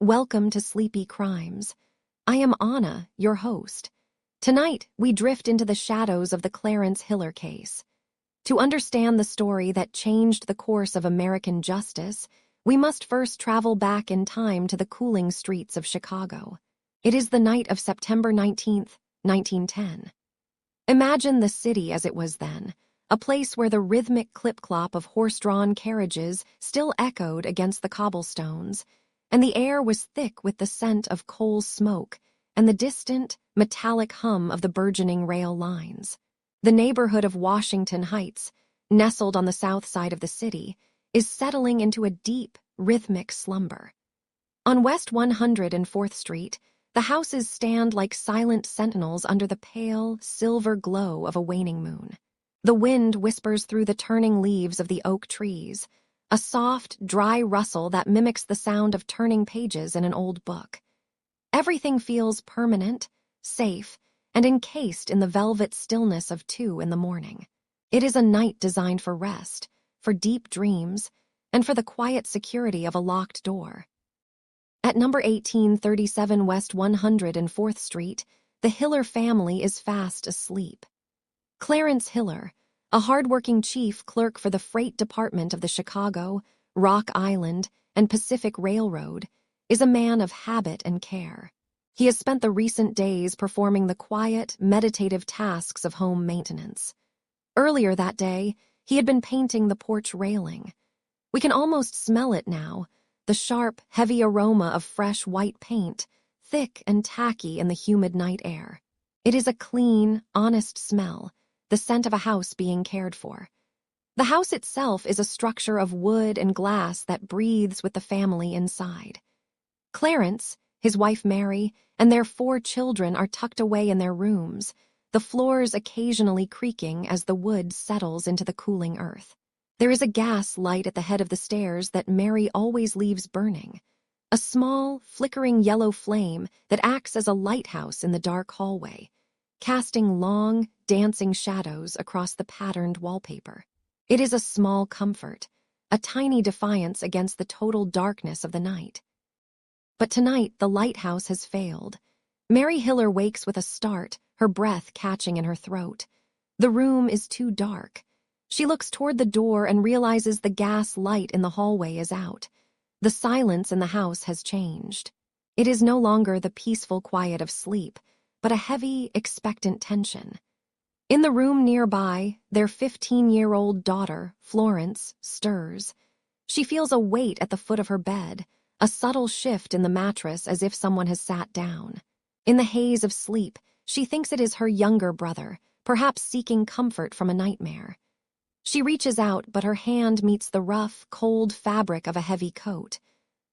Welcome to Sleepy Crimes. I am Anna, your host. Tonight, we drift into the shadows of the Clarence Hiller case. To understand the story that changed the course of American justice, we must first travel back in time to the cooling streets of Chicago. It is the night of September 19th, 1910. Imagine the city as it was then, a place where the rhythmic clip-clop of horse-drawn carriages still echoed against the cobblestones, and the air was thick with the scent of coal smoke and the distant, metallic hum of the burgeoning rail lines. The neighborhood of Washington Heights, nestled on the south side of the city, is settling into a deep, rhythmic slumber. On West 104th Street, the houses stand like silent sentinels under the pale, silver glow of a waning moon. The wind whispers through the turning leaves of the oak trees, a soft, dry rustle that mimics the sound of turning pages in an old book. Everything feels permanent, safe, and encased in the velvet stillness of 2 in the morning. It is a night designed for rest, for deep dreams, and for the quiet security of a locked door. At number 1837 West 104th Street, the Hiller family is fast asleep. Clarence Hiller, a hard-working chief clerk for the freight department of the Chicago, Rock Island, and Pacific Railroad, is a man of habit and care. He has spent the recent days performing the quiet, meditative tasks of home maintenance. Earlier that day, he had been painting the porch railing. We can almost smell it now, the sharp, heavy aroma of fresh white paint, thick and tacky in the humid night air. It is a clean, honest smell, the scent of a house being cared for. The house itself is a structure of wood and glass that breathes with the family inside. Clarence, his wife Mary, and their 4 children are tucked away in their rooms, the floors occasionally creaking as the wood settles into the cooling earth. There is a gas light at the head of the stairs that Mary always leaves burning, a small, flickering yellow flame that acts as a lighthouse in the dark hallway, casting long, dancing shadows across the patterned wallpaper. It is a small comfort, a tiny defiance against the total darkness of the night. But tonight the lighthouse has failed. Mary Hiller wakes with a start, her breath catching in her throat. The room is too dark. She looks toward the door and realizes the gas light in the hallway is out. The silence in the house has changed. It is no longer the peaceful quiet of sleep, but a heavy, expectant tension. In the room nearby, their 15-year-old daughter, Florence, stirs. She feels a weight at the foot of her bed, a subtle shift in the mattress as if someone has sat down. In the haze of sleep, she thinks it is her younger brother, perhaps seeking comfort from a nightmare. She reaches out, but her hand meets the rough, cold fabric of a heavy coat.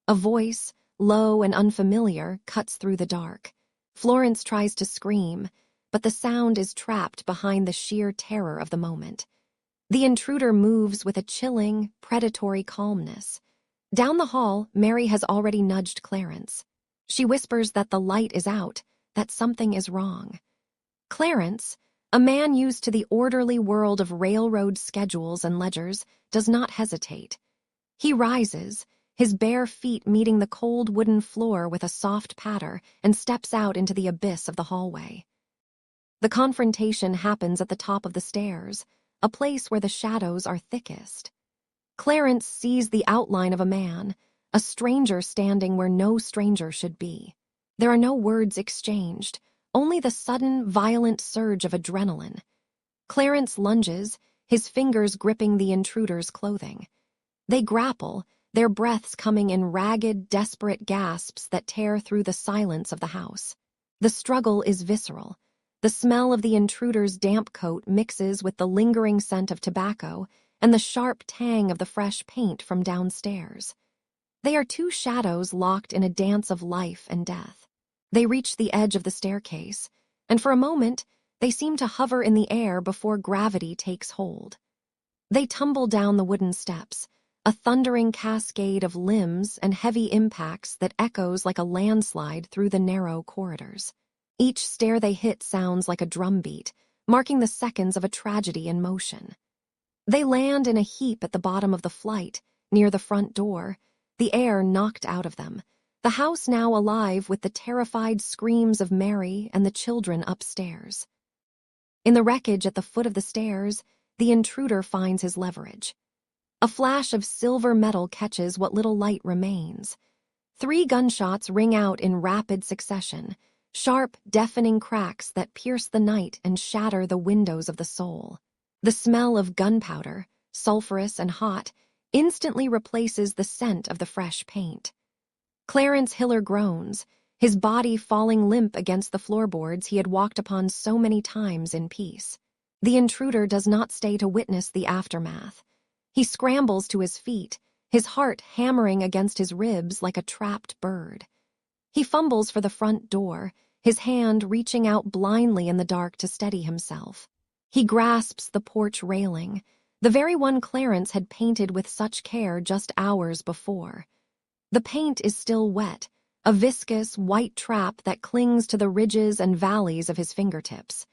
A voice, low and unfamiliar, cuts through the dark. Florence tries to scream, but the sound is trapped behind the sheer terror of the moment. The intruder moves with a chilling, predatory calmness. Down the hall, Mary has already nudged Clarence. She whispers that the light is out, that something is wrong. Clarence, a man used to the orderly world of railroad schedules and ledgers, does not hesitate. He rises, his bare feet meeting the cold wooden floor with a soft patter, and steps out into the abyss of the hallway. The confrontation happens at the top of the stairs, a place where the shadows are thickest. Clarence sees the outline of a man, a stranger standing where no stranger should be. There are no words exchanged, only the sudden, violent surge of adrenaline. Clarence lunges, his fingers gripping the intruder's clothing. They grapple, their breaths coming in ragged, desperate gasps that tear through the silence of the house. The struggle is visceral. The smell of the intruder's damp coat mixes with the lingering scent of tobacco and the sharp tang of the fresh paint from downstairs. They are 2 shadows locked in a dance of life and death. They reach the edge of the staircase, and for a moment, they seem to hover in the air before gravity takes hold. They tumble down the wooden steps, a thundering cascade of limbs and heavy impacts that echoes like a landslide through the narrow corridors. Each stair they hit sounds like a drumbeat, marking the seconds of a tragedy in motion. They land in a heap at the bottom of the flight, near the front door, the air knocked out of them, the house now alive with the terrified screams of Mary and the children upstairs. In the wreckage at the foot of the stairs, the intruder finds his leverage. A flash of silver metal catches what little light remains. 3 gunshots ring out in rapid succession, sharp, deafening cracks that pierce the night and shatter the windows of the soul. The smell of gunpowder, sulphurous and hot, instantly replaces the scent of the fresh paint. Clarence Hiller groans, his body falling limp against the floorboards he had walked upon so many times in peace. The intruder does not stay to witness the aftermath. He scrambles to his feet, his heart hammering against his ribs like a trapped bird. He fumbles for the front door, his hand reaching out blindly in the dark to steady himself. He grasps the porch railing, the very one Clarence had painted with such care just hours before. The paint is still wet, a viscous, white trap that clings to the ridges and valleys of his fingertips.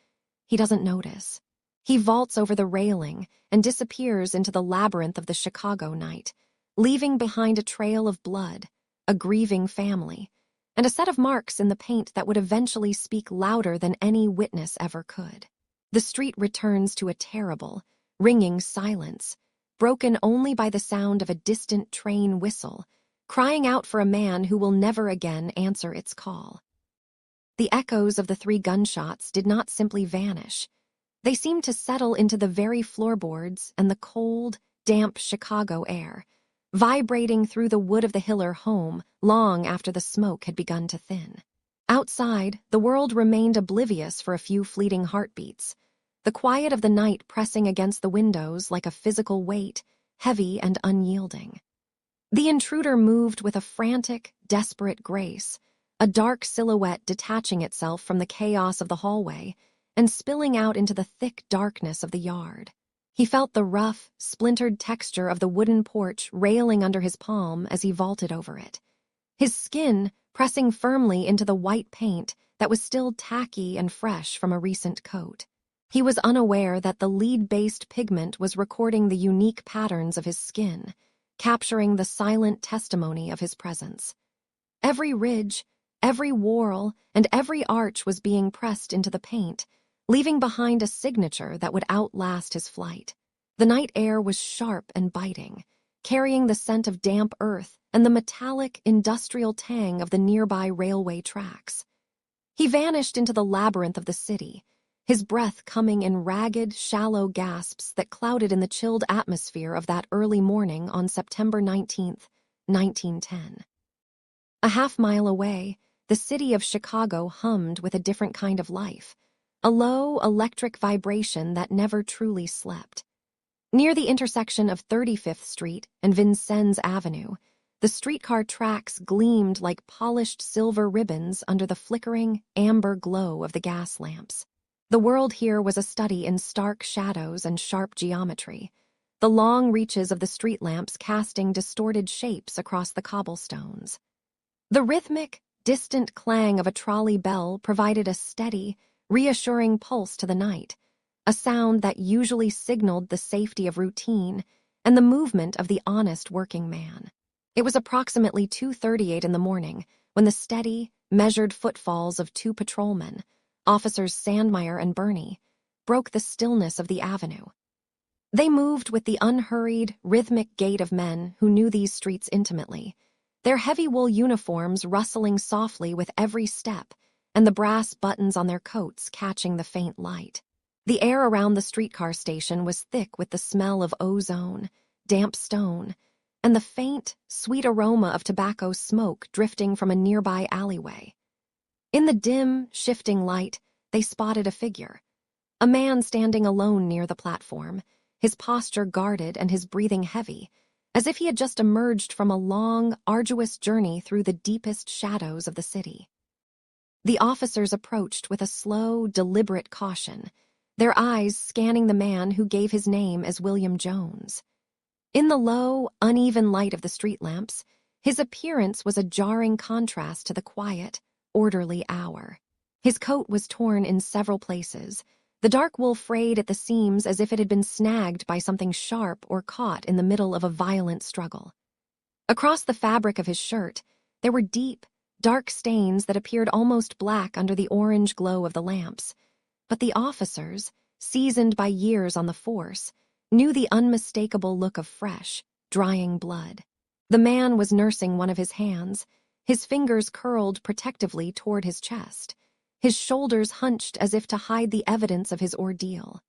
He doesn't notice. He vaults over the railing and disappears into the labyrinth of the Chicago night, leaving behind a trail of blood, a grieving family, and a set of marks in the paint that would eventually speak louder than any witness ever could. The street returns to a terrible, ringing silence, broken only by the sound of a distant train whistle, crying out for a man who will never again answer its call. The echoes of the 3 gunshots did not simply vanish. They seemed to settle into the very floorboards and the cold, damp Chicago air, vibrating through the wood of the Hiller home long after the smoke had begun to thin. Outside, the world remained oblivious for a few fleeting heartbeats, the quiet of the night pressing against the windows like a physical weight, heavy and unyielding. The intruder moved with a frantic, desperate grace, a dark silhouette detaching itself from the chaos of the hallway and spilling out into the thick darkness of the yard. He felt the rough, splintered texture of the wooden porch railing under his palm as he vaulted over it, his skin pressing firmly into the white paint that was still tacky and fresh from a recent coat. He was unaware that the lead-based pigment was recording the unique patterns of his skin, capturing the silent testimony of his presence. Every ridge, every whorl, and every arch was being pressed into the paint, leaving behind a signature that would outlast his flight. The night air was sharp and biting, carrying the scent of damp earth and the metallic, industrial tang of the nearby railway tracks. He vanished into the labyrinth of the city, his breath coming in ragged, shallow gasps that clouded in the chilled atmosphere of that early morning on September 19th, 1910. A half-mile away, the city of Chicago hummed with a different kind of life, a low, electric vibration that never truly slept. Near the intersection of 35th Street and Vincennes Avenue, the streetcar tracks gleamed like polished silver ribbons under the flickering, amber glow of the gas lamps. The world here was a study in stark shadows and sharp geometry, the long reaches of the street lamps casting distorted shapes across the cobblestones. The rhythmic, distant clang of a trolley bell provided a steady, reassuring pulse to the night, a sound that usually signaled the safety of routine and the movement of the honest working man. It was approximately 2:38 in the morning when the steady, measured footfalls of 2 patrolmen, Officers Sandmeyer and Burney, broke the stillness of the avenue. They moved with the unhurried, rhythmic gait of men who knew these streets intimately, their heavy wool uniforms rustling softly with every step and the brass buttons on their coats catching the faint light. The air around the streetcar station was thick with the smell of ozone, damp stone, and the faint, sweet aroma of tobacco smoke drifting from a nearby alleyway. In the dim, shifting light, they spotted a figure, a man standing alone near the platform, his posture guarded and his breathing heavy, as if he had just emerged from a long, arduous journey through the deepest shadows of the city. The officers approached with a slow, deliberate caution, their eyes scanning the man who gave his name as William Jones. In the low, uneven light of the street lamps, his appearance was a jarring contrast to the quiet, orderly hour. His coat was torn in several places, the dark wool frayed at the seams as if it had been snagged by something sharp or caught in the middle of a violent struggle. Across the fabric of his shirt, There were deep, dark stains that appeared almost black under the orange glow of the lamps. But the officers, seasoned by years on the force, knew the unmistakable look of fresh, drying blood. The man was nursing one of his hands, his fingers curled protectively toward his chest, his shoulders hunched as if to hide the evidence of his ordeal.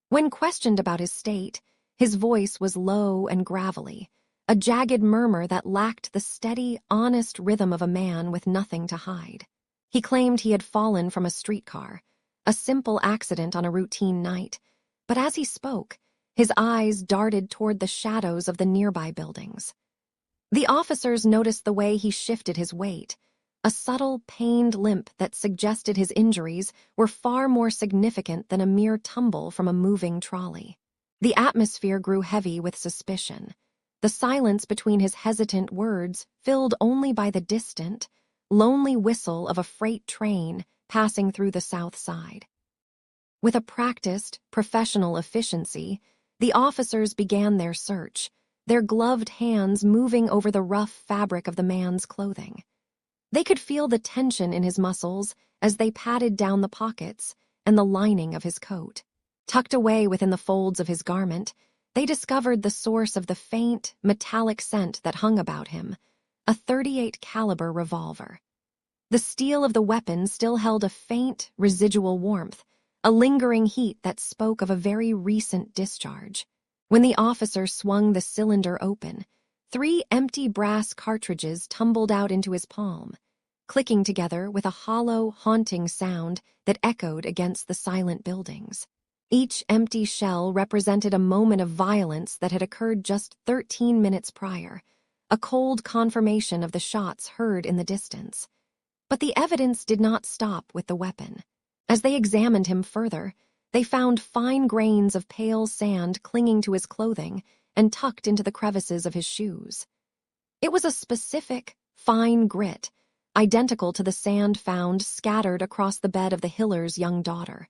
When questioned about his state, his voice was low and gravelly, a jagged murmur that lacked the steady, honest rhythm of a man with nothing to hide. He claimed he had fallen from a streetcar, a simple accident on a routine night, but as he spoke, his eyes darted toward the shadows of the nearby buildings. The officers noticed the way he shifted his weight, a subtle, pained limp that suggested his injuries were far more significant than a mere tumble from a moving trolley. The atmosphere grew heavy with suspicion, the silence between his hesitant words filled only by the distant, lonely whistle of a freight train passing through the South Side. With a practiced, professional efficiency, the officers began their search, their gloved hands moving over the rough fabric of the man's clothing. They could feel the tension in his muscles as they patted down the pockets and the lining of his coat. Tucked away within the folds of his garment, they discovered the source of the faint, metallic scent that hung about him, a .38 caliber revolver. The steel of the weapon still held a faint, residual warmth, a lingering heat that spoke of a very recent discharge. When the officer swung the cylinder open, 3 empty brass cartridges tumbled out into his palm, clicking together with a hollow, haunting sound that echoed against the silent buildings. Each empty shell represented a moment of violence that had occurred just 13 minutes prior, a cold confirmation of the shots heard in the distance. But the evidence did not stop with the weapon. As they examined him further, they found fine grains of pale sand clinging to his clothing and tucked into the crevices of his shoes. It was a specific, fine grit, identical to the sand found scattered across the bed of the Hiller's young daughter,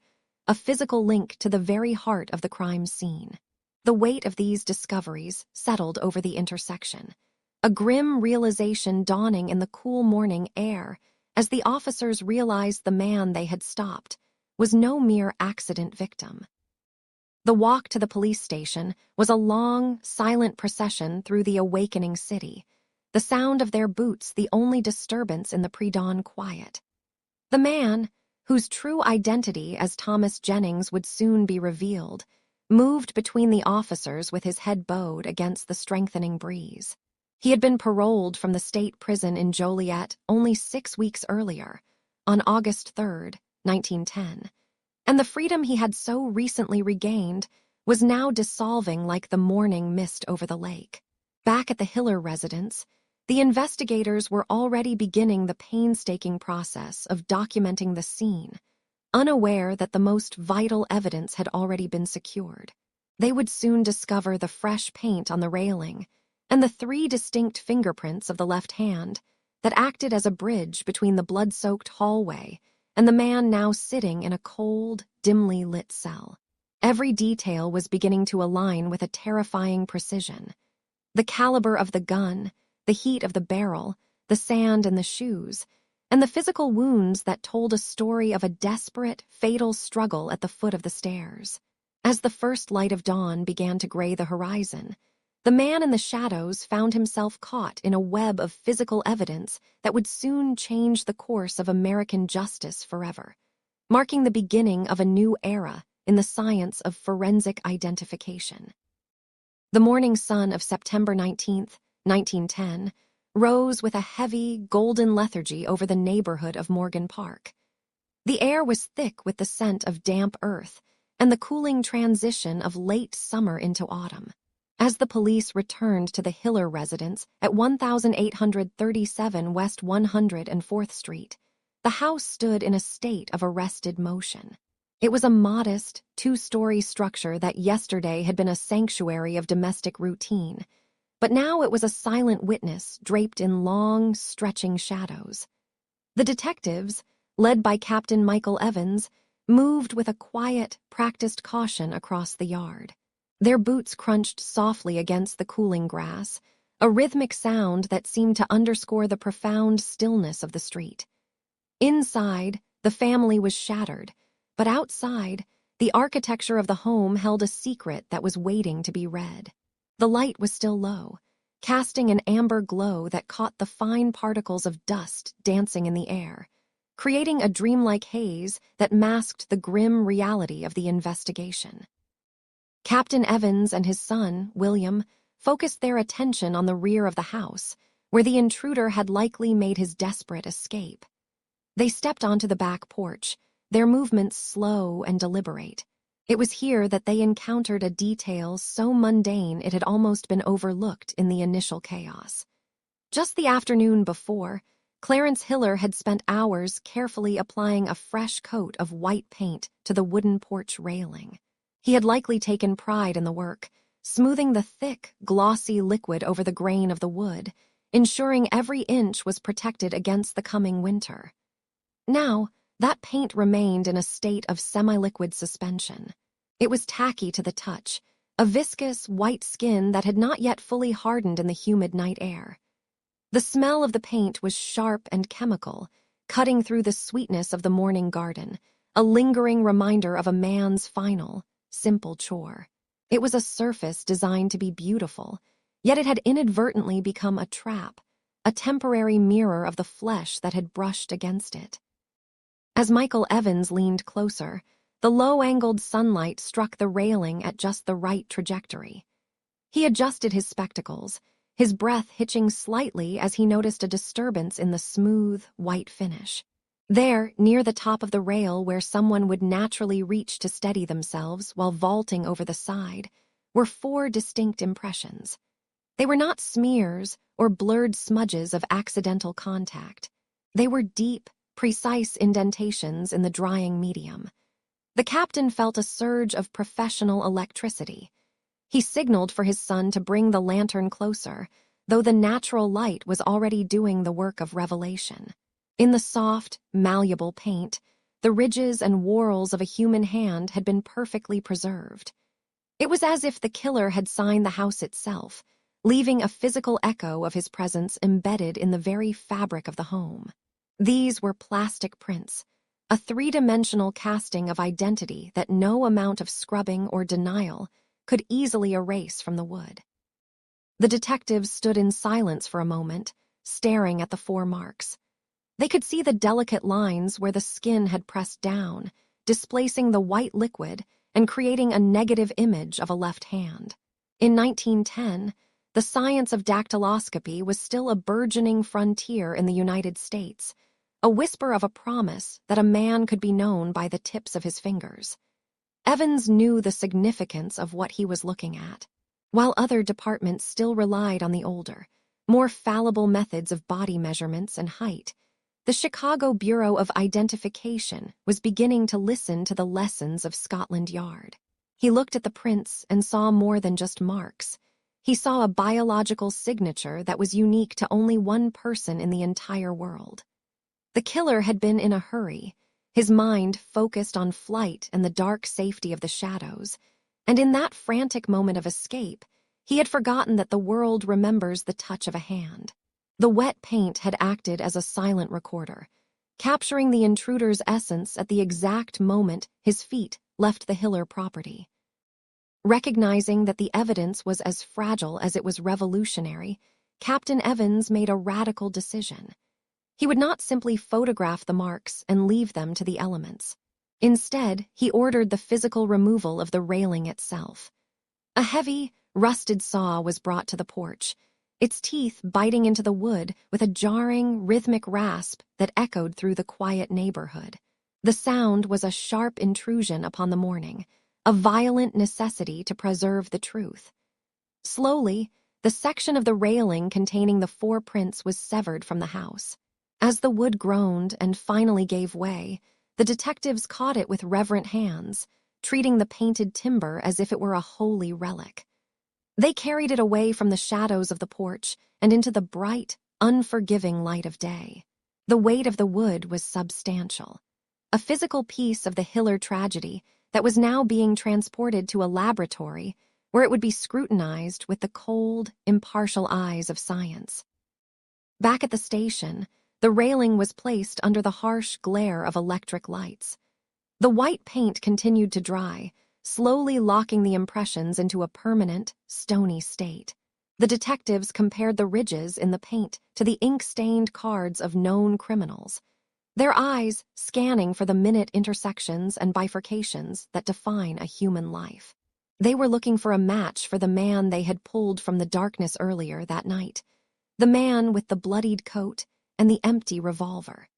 a physical link to the very heart of the crime scene. The weight of these discoveries settled over the intersection, a grim realization dawning in the cool morning air as the officers realized the man they had stopped was no mere accident victim. The walk to the police station was a long, silent procession through the awakening city, the sound of their boots the only disturbance in the pre-dawn quiet. The man, whose true identity as Thomas Jennings would soon be revealed, moved between the officers with his head bowed against the strengthening breeze. He had been paroled from the state prison in Joliet only 6 weeks earlier, on August 3, 1910, and the freedom he had so recently regained was now dissolving like the morning mist over the lake. Back at the Hiller residence, the investigators were already beginning the painstaking process of documenting the scene, unaware that the most vital evidence had already been secured. They would soon discover the fresh paint on the railing and the 3 distinct fingerprints of the left hand that acted as a bridge between the blood-soaked hallway and the man now sitting in a cold, dimly lit cell. Every detail was beginning to align with a terrifying precision. The caliber of the gun, the heat of the barrel, the sand in the shoes, and the physical wounds that told a story of a desperate, fatal struggle at the foot of the stairs. As the first light of dawn began to gray the horizon, the man in the shadows found himself caught in a web of physical evidence that would soon change the course of American justice forever, marking the beginning of a new era in the science of forensic identification. The morning sun of September 19, 1910, rose with a heavy, golden lethargy over the neighborhood of Morgan Park. The air was thick with the scent of damp earth and the cooling transition of late summer into autumn. As the police returned to the Hiller residence at 1837 West 104th Street, the house stood in a state of arrested motion. It was a modest, 2-story structure that yesterday had been a sanctuary of domestic routine, but now it was a silent witness draped in long, stretching shadows. The detectives, led by Captain Michael Evans, moved with a quiet, practiced caution across the yard. Their boots crunched softly against the cooling grass, a rhythmic sound that seemed to underscore the profound stillness of the street. Inside, the family was shattered, but outside, the architecture of the home held a secret that was waiting to be read. The light was still low, casting an amber glow that caught the fine particles of dust dancing in the air, creating a dreamlike haze that masked the grim reality of the investigation. Captain Evans and his son, William, focused their attention on the rear of the house, where the intruder had likely made his desperate escape. They stepped onto the back porch, their movements slow and deliberate. It was here that they encountered a detail so mundane it had almost been overlooked in the initial chaos. Just the afternoon before, Clarence Hiller had spent hours carefully applying a fresh coat of white paint to the wooden porch railing. He had likely taken pride in the work, smoothing the thick, glossy liquid over the grain of the wood, ensuring every inch was protected against the coming winter. Now, that paint remained in a state of semi-liquid suspension. It was tacky to the touch, a viscous, white skin that had not yet fully hardened in the humid night air. The smell of the paint was sharp and chemical, cutting through the sweetness of the morning garden, a lingering reminder of a man's final, simple chore. It was a surface designed to be beautiful, yet it had inadvertently become a trap, a temporary mirror of the flesh that had brushed against it. As Michael Evans leaned closer, the low-angled sunlight struck the railing at just the right trajectory. He adjusted his spectacles, his breath hitching slightly as he noticed a disturbance in the smooth, white finish. There, near the top of the rail where someone would naturally reach to steady themselves while vaulting over the side, were 4 distinct impressions. They were not smears or blurred smudges of accidental contact. They were deep, precise indentations in the drying medium. The captain felt a surge of professional electricity. He signaled for his son to bring the lantern closer, though the natural light was already doing the work of revelation. In the soft, malleable paint, the ridges and whorls of a human hand had been perfectly preserved. It was as if the killer had signed the house itself, leaving a physical echo of his presence embedded in the very fabric of the home. These were plastic prints, a 3-dimensional casting of identity that no amount of scrubbing or denial could easily erase from the wood. The detectives stood in silence for a moment, staring at the 4 marks. They could see the delicate lines where the skin had pressed down, displacing the white liquid and creating a negative image of a left hand. In 1910, the science of dactyloscopy was still a burgeoning frontier in the United States, a whisper of a promise that a man could be known by the tips of his fingers. Evans knew the significance of what he was looking at. While other departments still relied on the older, more fallible methods of body measurements and height, the Chicago Bureau of Identification was beginning to listen to the lessons of Scotland Yard. He looked at the prints and saw more than just marks. He saw a biological signature that was unique to only one person in the entire world. The killer had been in a hurry, his mind focused on flight and the dark safety of the shadows, and in that frantic moment of escape, he had forgotten that the world remembers the touch of a hand. The wet paint had acted as a silent recorder, capturing the intruder's essence at the exact moment his feet left the Hiller property. Recognizing that the evidence was as fragile as it was revolutionary, Captain Evans made a radical decision. He would not simply photograph the marks and leave them to the elements. Instead, he ordered the physical removal of the railing itself. A heavy, rusted saw was brought to the porch, its teeth biting into the wood with a jarring, rhythmic rasp that echoed through the quiet neighborhood. The sound was a sharp intrusion upon the morning, a violent necessity to preserve the truth. Slowly, the section of the railing containing the 4 prints was severed from the house. As the wood groaned and finally gave way, the detectives caught it with reverent hands, treating the painted timber as if it were a holy relic. They carried it away from the shadows of the porch and into the bright, unforgiving light of day. The weight of the wood was substantial, a physical piece of the Hiller tragedy that was now being transported to a laboratory where it would be scrutinized with the cold, impartial eyes of science. Back at the station, the railing was placed under the harsh glare of electric lights. The white paint continued to dry, slowly locking the impressions into a permanent, stony state. The detectives compared the ridges in the paint to the ink-stained cards of known criminals, their eyes scanning for the minute intersections and bifurcations that define a human life. They were looking for a match for the man they had pulled from the darkness earlier that night, the man with the bloodied coat and the empty revolver.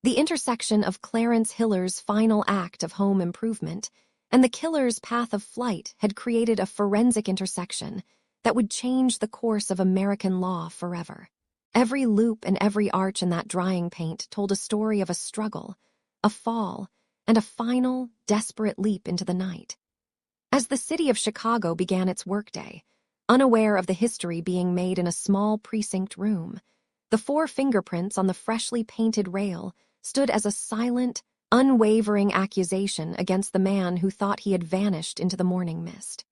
The intersection of Clarence Hiller's final act of home improvement and the killer's path of flight had created a forensic intersection that would change the course of American law forever. Every loop and every arch in that drying paint told a story of a struggle, a fall, and a final, desperate leap into the night. As the city of Chicago began its workday, unaware of the history being made in a small precinct room, the 4 fingerprints on the freshly painted rail stood as a silent, unwavering accusation against the man who thought he had vanished into the morning mist.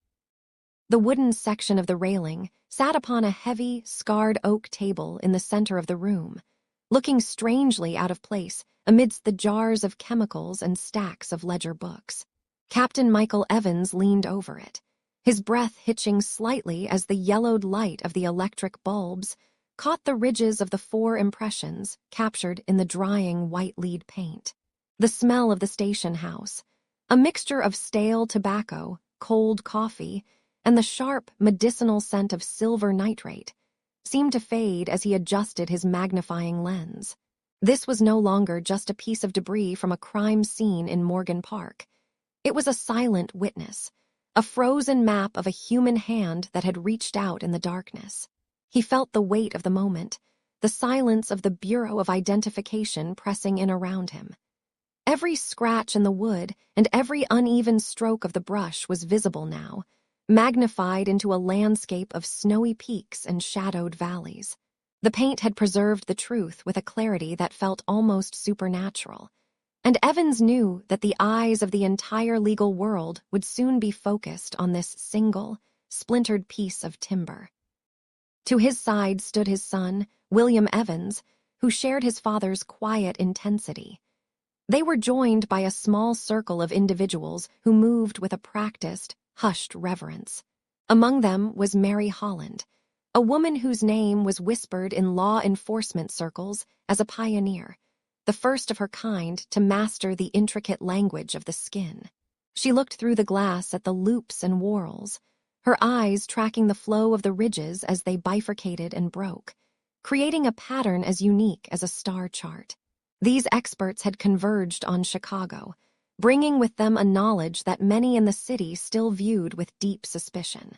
The wooden section of the railing sat upon a heavy, scarred oak table in the center of the room, looking strangely out of place amidst the jars of chemicals and stacks of ledger books. Captain Michael Evans leaned over it, his breath hitching slightly as the yellowed light of the electric bulbs caught the ridges of the 4 impressions captured in the drying white lead paint. The smell of the station house, a mixture of stale tobacco, cold coffee, and the sharp, medicinal scent of silver nitrate, seemed to fade as he adjusted his magnifying lens. This was no longer just a piece of debris from a crime scene in Morgan Park. It was a silent witness, a frozen map of a human hand that had reached out in the darkness. He felt the weight of the moment, the silence of the Bureau of Identification pressing in around him. Every scratch in the wood and every uneven stroke of the brush was visible now, magnified into a landscape of snowy peaks and shadowed valleys. The paint had preserved the truth with a clarity that felt almost supernatural, and Evans knew that the eyes of the entire legal world would soon be focused on this single, splintered piece of timber. To his side stood his son, William Evans, who shared his father's quiet intensity. They were joined by a small circle of individuals who moved with a practiced, hushed reverence. Among them was Mary Holland, a woman whose name was whispered in law enforcement circles as a pioneer, the first of her kind to master the intricate language of the skin. She looked through the glass at the loops and whorls, her eyes tracking the flow of the ridges as they bifurcated and broke, creating a pattern as unique as a star chart. These experts had converged on Chicago, bringing with them a knowledge that many in the city still viewed with deep suspicion.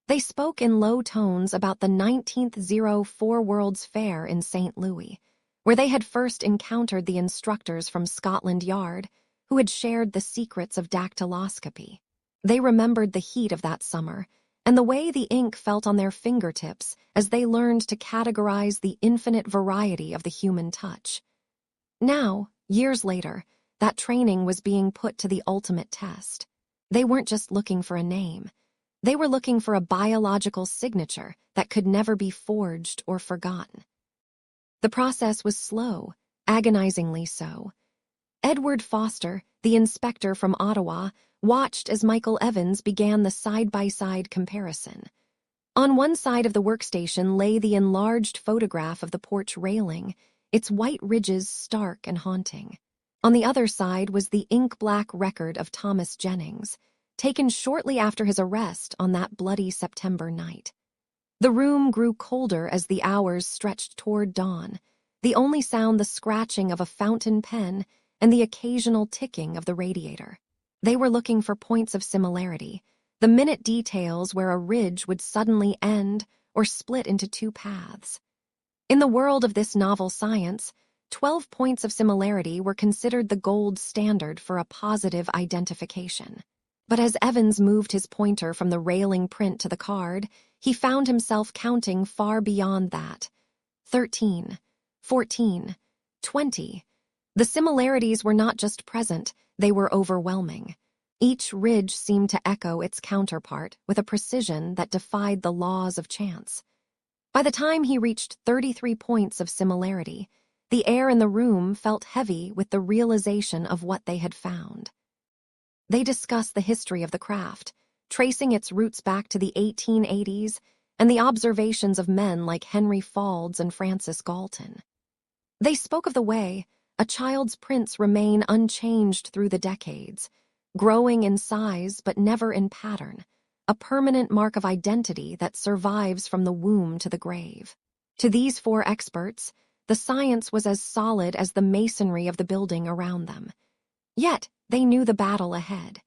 They spoke in low tones about the 19th 04 World's Fair in St. Louis, where they had first encountered the instructors from Scotland Yard who had shared the secrets of dactyloscopy. They remembered the heat of that summer and the way the ink felt on their fingertips as they learned to categorize the infinite variety of the human touch. Now, years later, that training was being put to the ultimate test. They weren't just looking for a name. They were looking for a biological signature that could never be forged or forgotten. The process was slow, agonizingly so. Edward Foster, the inspector from Ottawa, watched as Michael Evans began the side-by-side comparison. On one side of the workstation lay the enlarged photograph of the porch railing, its white ridges stark and haunting. On the other side was the ink-black record of Thomas Jennings, taken shortly after his arrest on that bloody September night. The room grew colder as the hours stretched toward dawn, the only sound the scratching of a fountain pen and the occasional ticking of the radiator. They were looking for points of similarity, the minute details where a ridge would suddenly end or split into 2 paths. In the world of this novel science, 12 points of similarity were considered the gold standard for a positive identification. But as Evans moved his pointer from the railing print to the card, he found himself counting far beyond that. 13, 14, 20. The similarities were not just present, they were overwhelming. Each ridge seemed to echo its counterpart with a precision that defied the laws of chance. By the time he reached 33 points of similarity, the air in the room felt heavy with the realization of what they had found. They discussed the history of the craft, tracing its roots back to the 1880s and the observations of men like Henry Faulds and Francis Galton. They spoke of the way a child's prints remain unchanged through the decades, growing in size but never in pattern, a permanent mark of identity that survives from the womb to the grave. To these four experts, the science was as solid as the masonry of the building around them. Yet, they knew the battle ahead.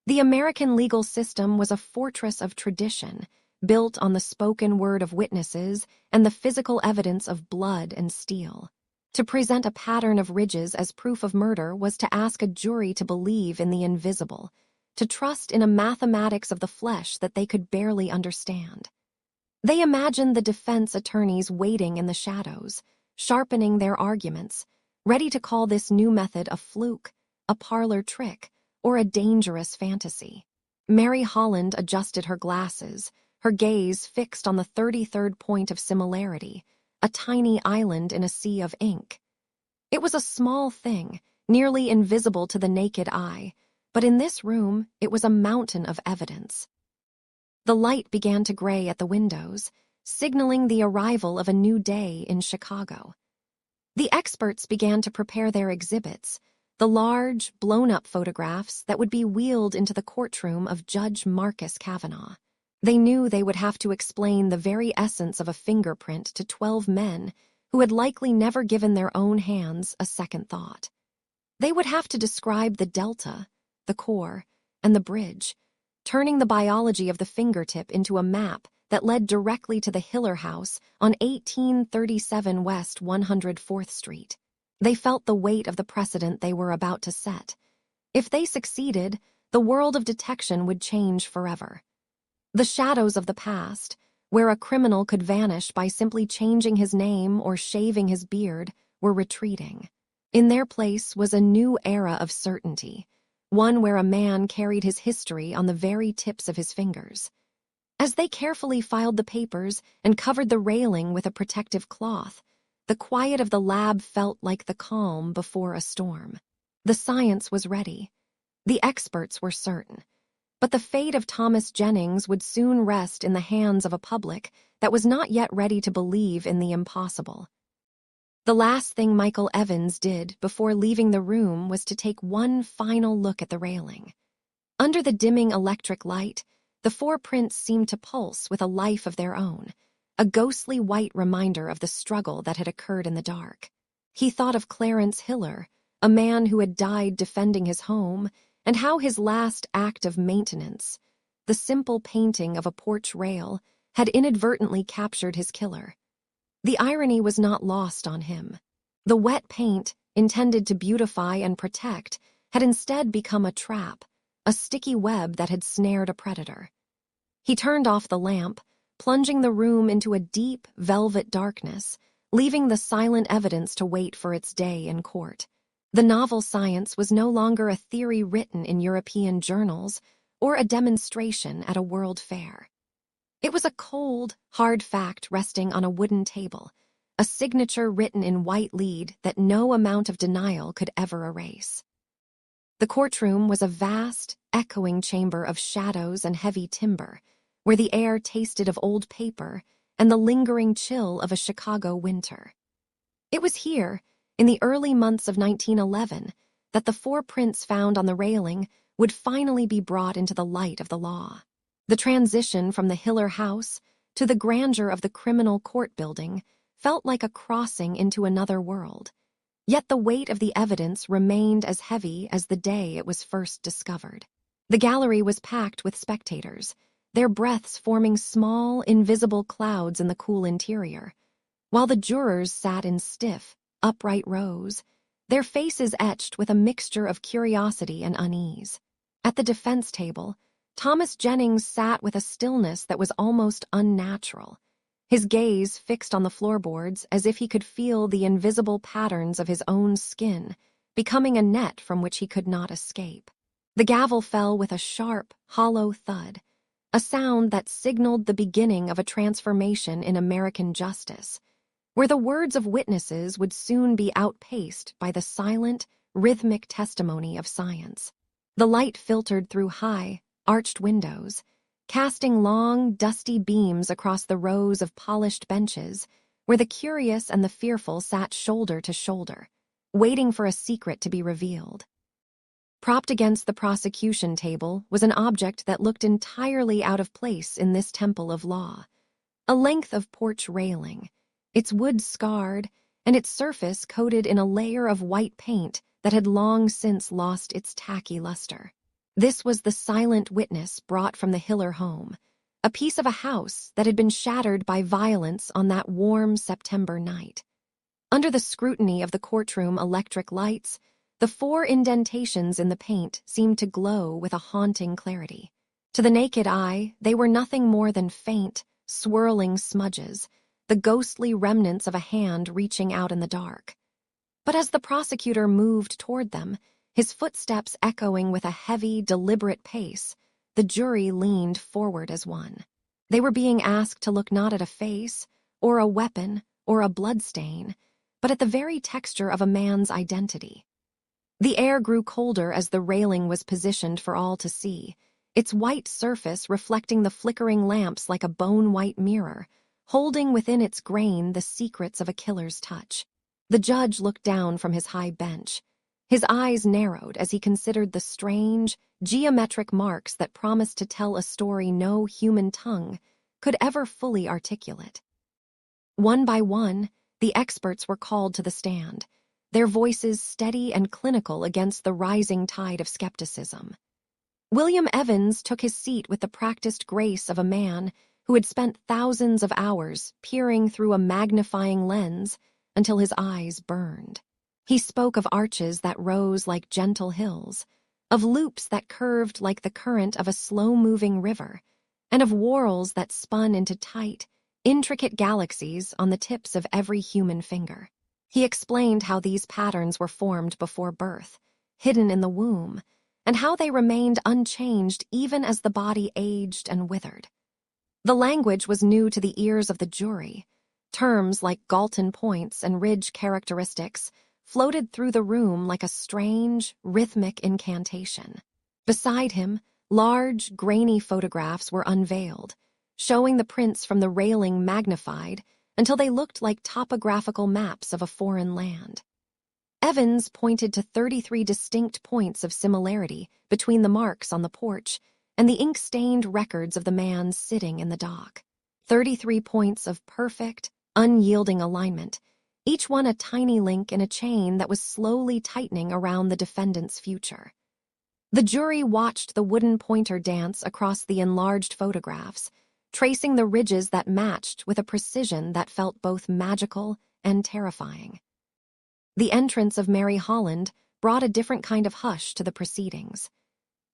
The American legal system was a fortress of tradition, built on the spoken word of witnesses and the physical evidence of blood and steel. To present a pattern of ridges as proof of murder was to ask a jury to believe in the invisible, to trust in a mathematics of the flesh that they could barely understand. They imagined the defense attorneys waiting in the shadows, sharpening their arguments, ready to call this new method a fluke, a parlor trick, or a dangerous fantasy. Mary Holland adjusted her glasses, her gaze fixed on the 33rd point of similarity, a tiny island in a sea of ink. It was a small thing, nearly invisible to the naked eye, but in this room it was a mountain of evidence. The light began to gray at the windows, signaling the arrival of a new day in Chicago. The experts began to prepare their exhibits, the large, blown-up photographs that would be wheeled into the courtroom of Judge Marcus Kavanaugh. They knew they would have to explain the very essence of a fingerprint to 12 men who had likely never given their own hands a second thought. They would have to describe the delta, the core, and the bridge, turning the biology of the fingertip into a map that led directly to the Hiller House on 1837 West 104th Street. They felt the weight of the precedent they were about to set. If they succeeded, the world of detection would change forever. The shadows of the past, where a criminal could vanish by simply changing his name or shaving his beard, were retreating. In their place was a new era of certainty, one where a man carried his history on the very tips of his fingers. As they carefully filed the papers and covered the railing with a protective cloth, the quiet of the lab felt like the calm before a storm. The science was ready. The experts were certain. But the fate of Thomas Jennings would soon rest in the hands of a public that was not yet ready to believe in the impossible. The last thing Michael Evans did before leaving the room was to take one final look at the railing. Under the dimming electric light, the four prints seemed to pulse with a life of their own, a ghostly white reminder of the struggle that had occurred in the dark. He thought of Clarence Hiller, a man who had died defending his home, and how his last act of maintenance, the simple painting of a porch rail, had inadvertently captured his killer. The irony was not lost on him. The wet paint, intended to beautify and protect, had instead become a trap, a sticky web that had snared a predator. He turned off the lamp, plunging the room into a deep, velvet darkness, leaving the silent evidence to wait for its day in court. The novel science was no longer a theory written in European journals or a demonstration at a world fair. It was a cold, hard fact resting on a wooden table, a signature written in white lead that no amount of denial could ever erase. The courtroom was a vast, echoing chamber of shadows and heavy timber, where the air tasted of old paper and the lingering chill of a Chicago winter. It was here, in the early months of 1911, that the four prints found on the railing would finally be brought into the light of the law. The transition from the Hiller House to the grandeur of the criminal court building felt like a crossing into another world. Yet the weight of the evidence remained as heavy as the day it was first discovered. The gallery was packed with spectators, their breaths forming small, invisible clouds in the cool interior, while the jurors sat in stiff, upright rows, their faces etched with a mixture of curiosity and unease. At the defense table, Thomas Jennings sat with a stillness that was almost unnatural, his gaze fixed on the floorboards as if he could feel the invisible patterns of his own skin, becoming a net from which he could not escape. The gavel fell with a sharp, hollow thud, a sound that signaled the beginning of a transformation in American justice, where the words of witnesses would soon be outpaced by the silent, rhythmic testimony of science. The light filtered through high, arched windows, casting long, dusty beams across the rows of polished benches where the curious and the fearful sat shoulder to shoulder, waiting for a secret to be revealed. Propped against the prosecution table was an object that looked entirely out of place in this temple of law, a length of porch railing, its wood scarred and its surface coated in a layer of white paint that had long since lost its tacky luster. This was the silent witness brought from the Hiller home, a piece of a house that had been shattered by violence on that warm September night. Under the scrutiny of the courtroom electric lights, the 4 indentations in the paint seemed to glow with a haunting clarity. To the naked eye, they were nothing more than faint, swirling smudges, the ghostly remnants of a hand reaching out in the dark. But as the prosecutor moved toward them, his footsteps echoing with a heavy, deliberate pace, the jury leaned forward as one. They were being asked to look not at a face, or a weapon, or a bloodstain, but at the very texture of a man's identity. The air grew colder as the railing was positioned for all to see, its white surface reflecting the flickering lamps like a bone-white mirror, holding within its grain the secrets of a killer's touch. The judge looked down from his high bench. His eyes narrowed as he considered the strange, geometric marks that promised to tell a story no human tongue could ever fully articulate. One by one, the experts were called to the stand, their voices steady and clinical against the rising tide of skepticism. William Evans took his seat with the practiced grace of a man who had spent thousands of hours peering through a magnifying lens until his eyes burned. He spoke of arches that rose like gentle hills, of loops that curved like the current of a slow-moving river, and of whorls that spun into tight, intricate galaxies on the tips of every human finger. He explained how these patterns were formed before birth, hidden in the womb, and how they remained unchanged even as the body aged and withered. The language was new to the ears of the jury. Terms like Galton points and ridge characteristics floated through the room like a strange, rhythmic incantation. Beside him, large, grainy photographs were unveiled, showing the prints from the railing magnified until they looked like topographical maps of a foreign land. Evans pointed to 33 distinct points of similarity between the marks on the porch and the ink-stained records of the man sitting in the dock. 33 points of perfect, unyielding alignment, each one a tiny link in a chain that was slowly tightening around the defendant's future. The jury watched the wooden pointer dance across the enlarged photographs, tracing the ridges that matched with a precision that felt both magical and terrifying. The entrance of Mary Holland brought a different kind of hush to the proceedings.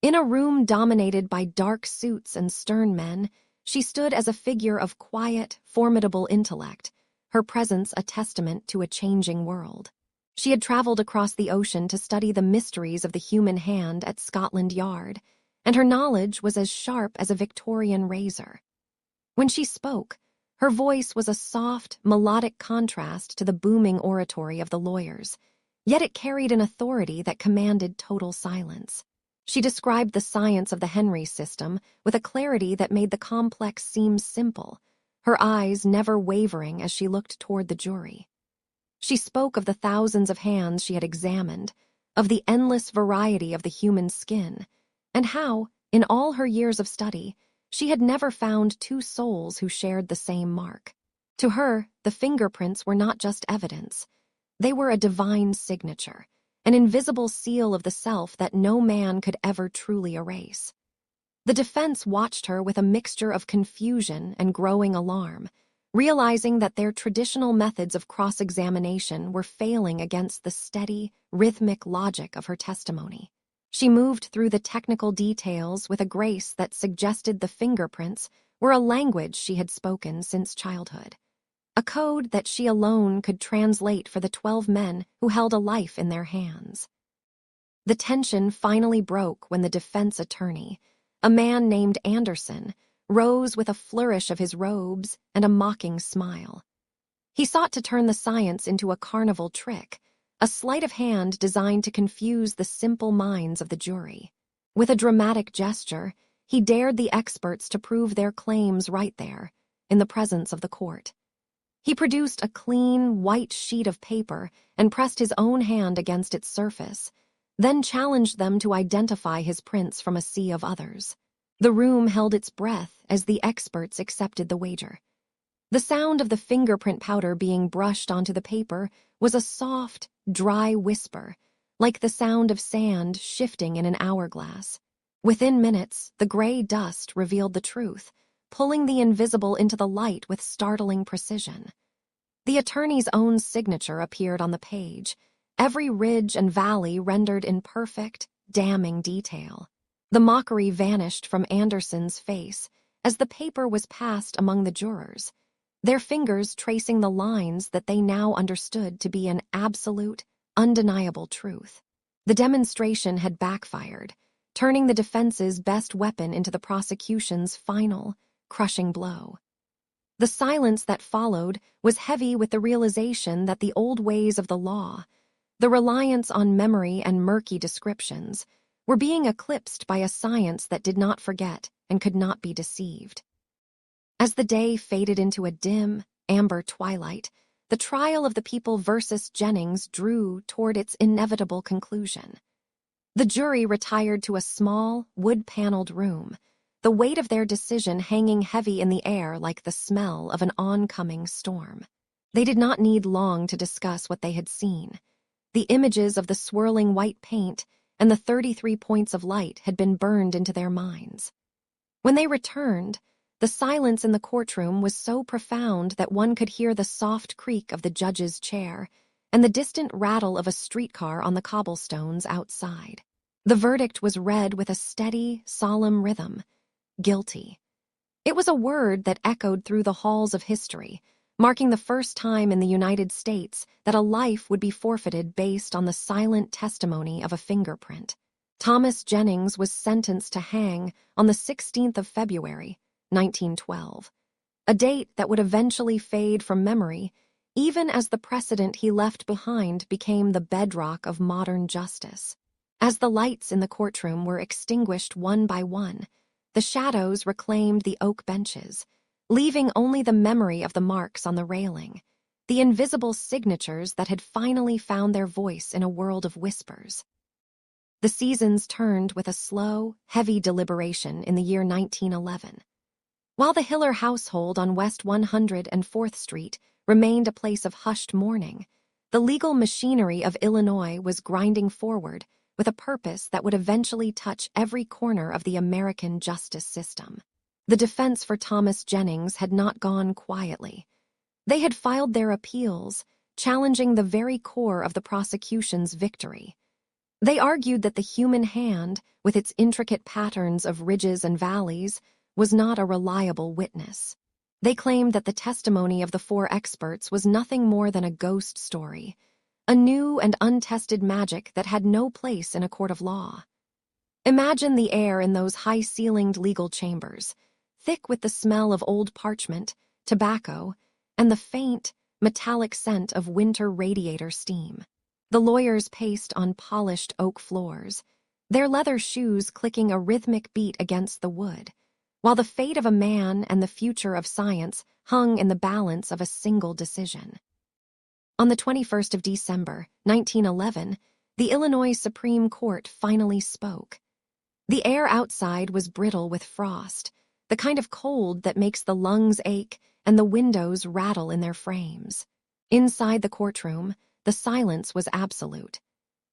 In a room dominated by dark suits and stern men, she stood as a figure of quiet, formidable intellect, her presence a testament to a changing world. She had traveled across the ocean to study the mysteries of the human hand at Scotland Yard, and her knowledge was as sharp as a Victorian razor. When she spoke, her voice was a soft, melodic contrast to the booming oratory of the lawyers, yet it carried an authority that commanded total silence. She described the science of the Henry system with a clarity that made the complex seem simple, her eyes never wavering as she looked toward the jury. She spoke of the thousands of hands she had examined, of the endless variety of the human skin, and how, in all her years of study, she had never found 2 souls who shared the same mark. To her, the fingerprints were not just evidence. They were a divine signature, an invisible seal of the self that no man could ever truly erase. The defense watched her with a mixture of confusion and growing alarm, realizing that their traditional methods of cross-examination were failing against the steady, rhythmic logic of her testimony. She moved through the technical details with a grace that suggested the fingerprints were a language she had spoken since childhood, a code that she alone could translate for the 12 men who held a life in their hands. The tension finally broke when the defense attorney, a man named Anderson, rose with a flourish of his robes and a mocking smile. He sought to turn the science into a carnival trick, a sleight of hand designed to confuse the simple minds of the jury. With a dramatic gesture, he dared the experts to prove their claims right there, in the presence of the court. He produced a clean, white sheet of paper and pressed his own hand against its surface, then challenged them to identify his prints from a sea of others. The room held its breath as the experts accepted the wager. The sound of the fingerprint powder being brushed onto the paper was a soft, dry whisper, like the sound of sand shifting in an hourglass. Within minutes, the gray dust revealed the truth, pulling the invisible into the light with startling precision. The attorney's own signature appeared on the page, every ridge and valley rendered in perfect, damning detail. The mockery vanished from Anderson's face as the paper was passed among the jurors, their fingers tracing the lines that they now understood to be an absolute, undeniable truth. The demonstration had backfired, turning the defense's best weapon into the prosecution's final, crushing blow. The silence that followed was heavy with the realization that the old ways of the law, the reliance on memory and murky descriptions, were being eclipsed by a science that did not forget and could not be deceived. As the day faded into a dim, amber twilight, the trial of the people versus Jennings drew toward its inevitable conclusion. The jury retired to a small, wood-paneled room, the weight of their decision hanging heavy in the air like the smell of an oncoming storm. They did not need long to discuss what they had seen. The images of the swirling white paint and the 33 points of light had been burned into their minds. When they returned, the silence in the courtroom was so profound that one could hear the soft creak of the judge's chair and the distant rattle of a streetcar on the cobblestones outside. The verdict was read with a steady, solemn rhythm: guilty. It was a word that echoed through the halls of history, marking the first time in the United States that a life would be forfeited based on the silent testimony of a fingerprint. Thomas Jennings was sentenced to hang on the 16th of February, 1912, a date that would eventually fade from memory, even as the precedent he left behind became the bedrock of modern justice. As the lights in the courtroom were extinguished one by one, the shadows reclaimed the oak benches, leaving only the memory of the marks on the railing, the invisible signatures that had finally found their voice in a world of whispers. The seasons turned with a slow, heavy deliberation in the year 1911. While the Hiller household on West 104th Street remained a place of hushed mourning, the legal machinery of Illinois was grinding forward with a purpose that would eventually touch every corner of the American justice system. The defense for Thomas Jennings had not gone quietly. They had filed their appeals, challenging the very core of the prosecution's victory. They argued that the human hand, with its intricate patterns of ridges and valleys, was not a reliable witness. They claimed that the testimony of the four experts was nothing more than a ghost story, a new and untested magic that had no place in a court of law. Imagine the air in those high-ceilinged legal chambers, thick with the smell of old parchment, tobacco, and the faint, metallic scent of winter radiator steam. The lawyers paced on polished oak floors, their leather shoes clicking a rhythmic beat against the wood, while the fate of a man and the future of science hung in the balance of a single decision. On the 21st of December, 1911, the Illinois Supreme Court finally spoke. The air outside was brittle with frost, the kind of cold that makes the lungs ache and the windows rattle in their frames. Inside the courtroom, the silence was absolute.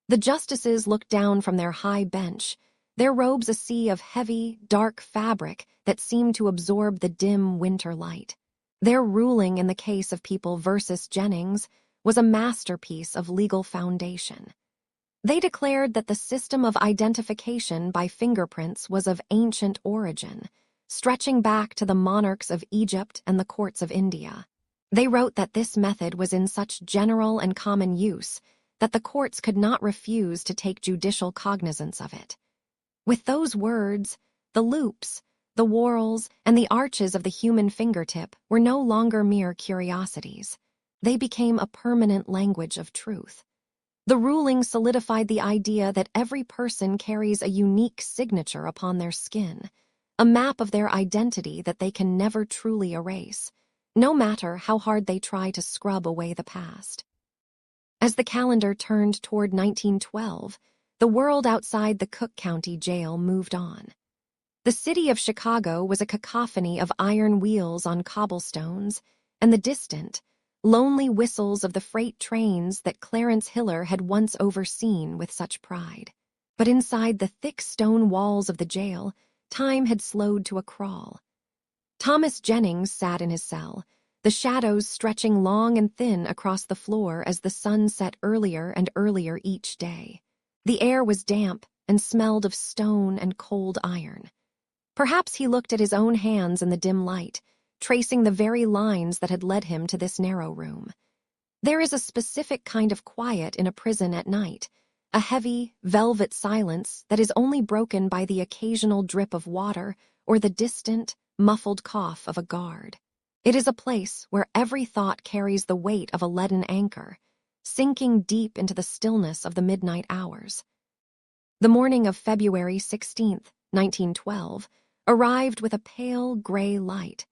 The justices looked down from their high bench, their robes a sea of heavy, dark fabric that seemed to absorb the dim winter light. Their ruling in the case of People versus Jennings was a masterpiece of legal foundation. They declared that the system of identification by fingerprints was of ancient origin, stretching back to the monarchs of Egypt and the courts of India. They wrote that this method was in such general and common use that the courts could not refuse to take judicial cognizance of it. With those words, the loops, the whorls, and the arches of the human fingertip were no longer mere curiosities. They became a permanent language of truth. The ruling solidified the idea that every person carries a unique signature upon their skin, a map of their identity that they can never truly erase, no matter how hard they try to scrub away the past. As the calendar turned toward 1912, the world outside the Cook County Jail moved on. The city of Chicago was a cacophony of iron wheels on cobblestones, and the distant, lonely whistles of the freight trains that Clarence Hiller had once overseen with such pride. But inside the thick stone walls of the jail, time had slowed to a crawl. Thomas Jennings sat in his cell, the shadows stretching long and thin across the floor as the sun set earlier and earlier each day. The air was damp and smelled of stone and cold iron. Perhaps he looked at his own hands in the dim light, tracing the very lines that had led him to this narrow room. There is a specific kind of quiet in a prison at night, a heavy, velvet silence that is only broken by the occasional drip of water or the distant, muffled cough of a guard. It is a place where every thought carries the weight of a leaden anchor, sinking deep into the stillness of the midnight hours. The morning of February 16th, 1912, arrived with a pale gray light.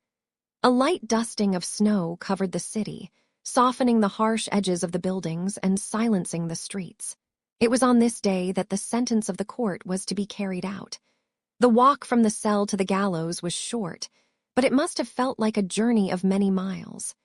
A light dusting of snow covered the city, softening the harsh edges of the buildings and silencing the streets. It was on this day that the sentence of the court was to be carried out. The walk from the cell to the gallows was short, but it must have felt like a journey of many miles.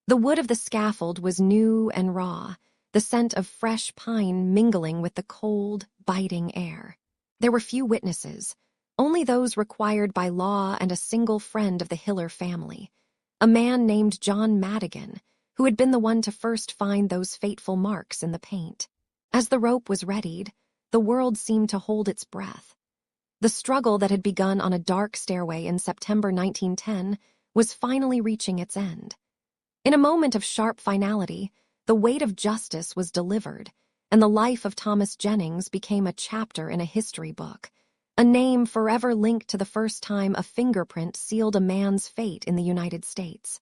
The wood of the scaffold was new and raw, the scent of fresh pine mingling with the cold, biting air. There were few witnesses, only those required by law and a single friend of the Hiller family, a man named John Madigan, who had been the one to first find those fateful marks in the paint. As the rope was readied, the world seemed to hold its breath. The struggle that had begun on a dark stairway in September 1910 was finally reaching its end. In a moment of sharp finality, the weight of justice was delivered, and the life of Thomas Jennings became a chapter in a history book, a name forever linked to the first time a fingerprint sealed a man's fate in the United States.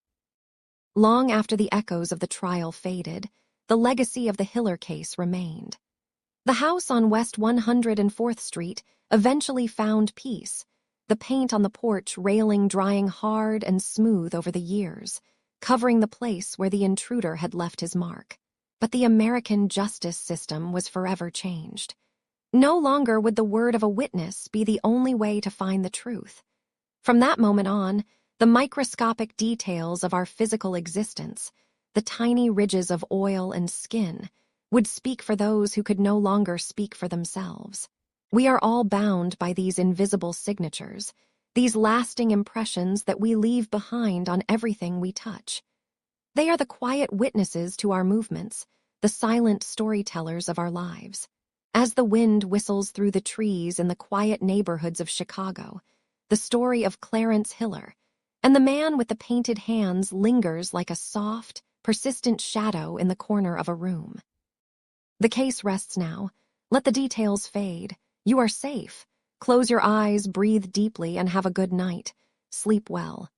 Long after the echoes of the trial faded, the legacy of the Hiller case remained. The house on West 104th Street eventually found peace, the paint on the porch railing drying hard and smooth over the years, covering the place where the intruder had left his mark. But the American justice system was forever changed. No longer would the word of a witness be the only way to find the truth. From that moment on, the microscopic details of our physical existence, the tiny ridges of oil and skin, would speak for those who could no longer speak for themselves. We are all bound by these invisible signatures, these lasting impressions that we leave behind on everything we touch. They are the quiet witnesses to our movements, the silent storytellers of our lives. As the wind whistles through the trees in the quiet neighborhoods of Chicago, the story of Clarence Hiller and the man with the painted hands lingers like a soft, persistent shadow in the corner of a room. The case rests now. Let the details fade. You are safe. Close your eyes, breathe deeply, and have a good night. Sleep well.